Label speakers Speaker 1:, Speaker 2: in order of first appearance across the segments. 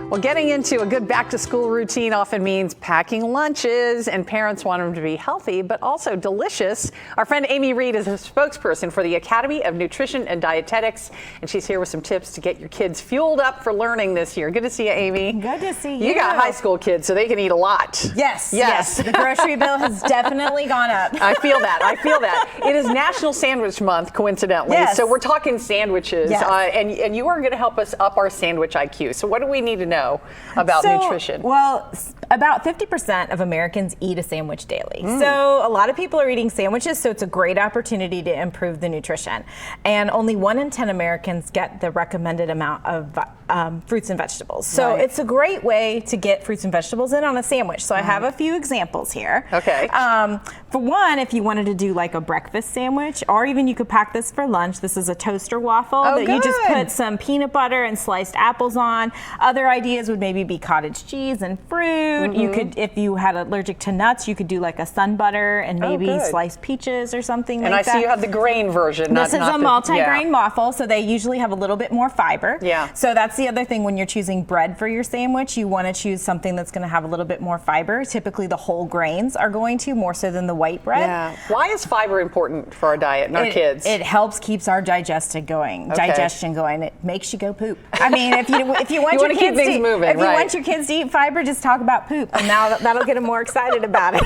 Speaker 1: Well, getting into a good back-to-school routine often means packing lunches, and parents want them to be healthy, but also delicious. Our friend Amy Reed is a spokesperson for the Academy of Nutrition and Dietetics, and she's here with some tips to get your kids fueled up for learning this year. Good to see you, Amy.
Speaker 2: Good to see you.
Speaker 1: You got high school kids, so they can eat a lot.
Speaker 2: Yes. The grocery bill has definitely gone up.
Speaker 1: I feel that. It is National Sandwich Month, coincidentally.
Speaker 2: Yes.
Speaker 1: So we're talking sandwiches,
Speaker 2: Yes.
Speaker 1: and you are going to help us up our sandwich IQ. So what do we need to know about nutrition?
Speaker 2: Well, about 50% of Americans eat a sandwich daily. So a lot of people are eating sandwiches, so it's a great opportunity to improve the nutrition. And only 1 in 10 Americans get the recommended amount of fruits and vegetables. So it's a great way to get fruits and vegetables in on a sandwich. So I have a few examples here.
Speaker 1: Okay.
Speaker 2: For one, if you wanted to do like a breakfast sandwich, or even you could pack this for lunch. This is a toaster waffle that you just put some peanut butter and sliced apples on. Other ideas would maybe be cottage cheese and fruit. You could, if you had allergic to nuts, you could do like a sun butter and maybe sliced peaches or something like that.
Speaker 1: And I see you have the grain version.
Speaker 2: This is a multi-grain waffle, so they usually have a little bit more fiber.
Speaker 1: Yeah.
Speaker 2: So that's the other thing when you're choosing bread for your sandwich, you want to choose something that's going to have a little bit more fiber. Typically the whole grains are going to, more so than the white bread.
Speaker 1: Yeah. Why is fiber important for our diet and our kids?
Speaker 2: It helps keeps our digestion going. It makes you go poop. I mean, if you want your kids to keep moving, if you want your kids to eat fiber, just talk about poop, and now that'll get them more excited about it.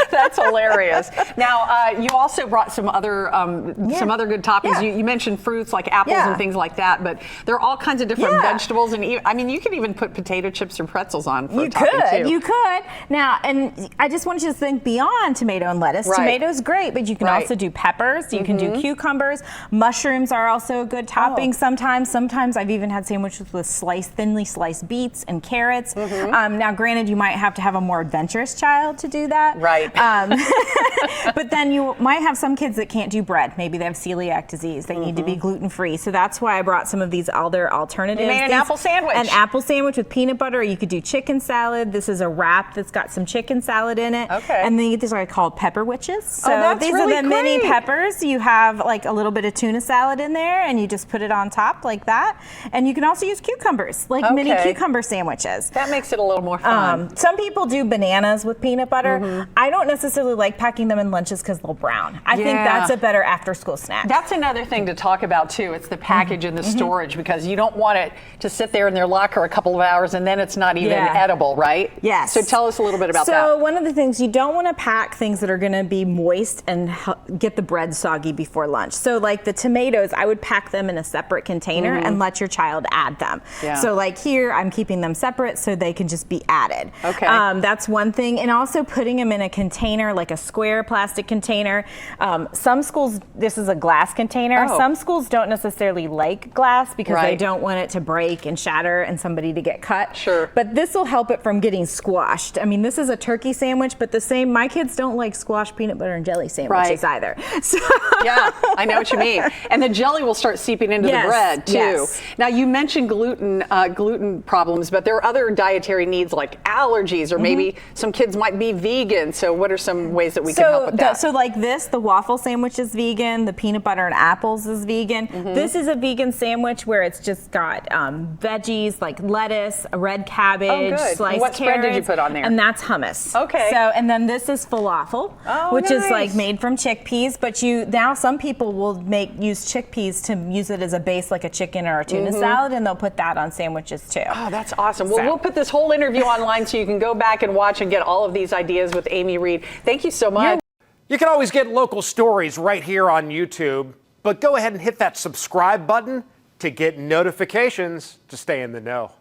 Speaker 1: That's hilarious. Now, you also brought some other good toppings. You mentioned fruits like apples and things like that, but there are all kinds of different vegetables, and I mean, you could even put potato chips or pretzels on for a topping too.
Speaker 2: You could. Now, and I just want you to think beyond tomato and lettuce. Tomato's great, but you can also do peppers. You can do cucumbers. Mushrooms are also a good topping sometimes. Sometimes I've even had sandwiches with thinly sliced beets and carrots. Now, granted, you might have to have a more adventurous child to do that.
Speaker 1: Right.
Speaker 2: But then you might have some kids that can't do bread. Maybe they have celiac disease. They need to be gluten-free. So that's why I brought some of these other alternatives.
Speaker 1: You made an apple sandwich.
Speaker 2: An apple sandwich with peanut butter. You could do chicken salad. This is a wrap that's got some chicken salad in it. And then these are called pepper witches. So these are the mini peppers. You have like a little bit of tuna salad in there, and you just put it on top like that. And you can also use cucumbers, like mini cucumber sandwiches.
Speaker 1: That makes it a little more fun.
Speaker 2: Some people do bananas with peanut butter. I don't necessarily like packing them in lunches because they'll brown. I think that's a better after-school snack.
Speaker 1: That's another thing to talk about too. It's the package and the storage, because you don't want it to sit there in their locker a couple of hours and then it's not even edible, right?
Speaker 2: Yes.
Speaker 1: So tell us a little bit about that.
Speaker 2: So one of the things, you don't want to pack things that are going to be moist and get the bread soggy before lunch. So like the tomatoes, I would pack them in a separate container and let your child add them. So like here, I'm keeping them separate so they can just be added. That's one thing. And also putting them in a container, like a square plastic container. Some schools, this is a glass container. Some schools don't necessarily like glass because they don't want it to break and shatter and somebody to get cut. But this will help it from getting squashed. I mean, this is a turkey sandwich, but my kids don't like squashed peanut butter and jelly sandwiches either. So
Speaker 1: yeah, I know what you mean. And the jelly will start seeping into the bread too. Now, you mentioned gluten problems, but there are other dietary needs like allergies, or maybe some kids might be vegan. So what are some ways that we can help with that?
Speaker 2: So like this, the waffle sandwich is vegan, the peanut butter and apples is vegan. This is a vegan sandwich where it's just got veggies like lettuce, red cabbage, sliced
Speaker 1: what
Speaker 2: carrots.
Speaker 1: spread did you put on there?
Speaker 2: And that's hummus.
Speaker 1: Okay.
Speaker 2: So, and then this is falafel, which is like made from chickpeas, but now some people will use chickpeas to use it as a base, like a chicken or a tuna salad, and they'll put that on sandwiches too.
Speaker 1: Oh, that's awesome. Well, we'll put this whole interview online so you can go back and watch and get all of these ideas with Amy Reed. Thank you so much.
Speaker 3: You can always get local stories right here on YouTube, but go ahead and hit that subscribe button to get notifications to stay in the know.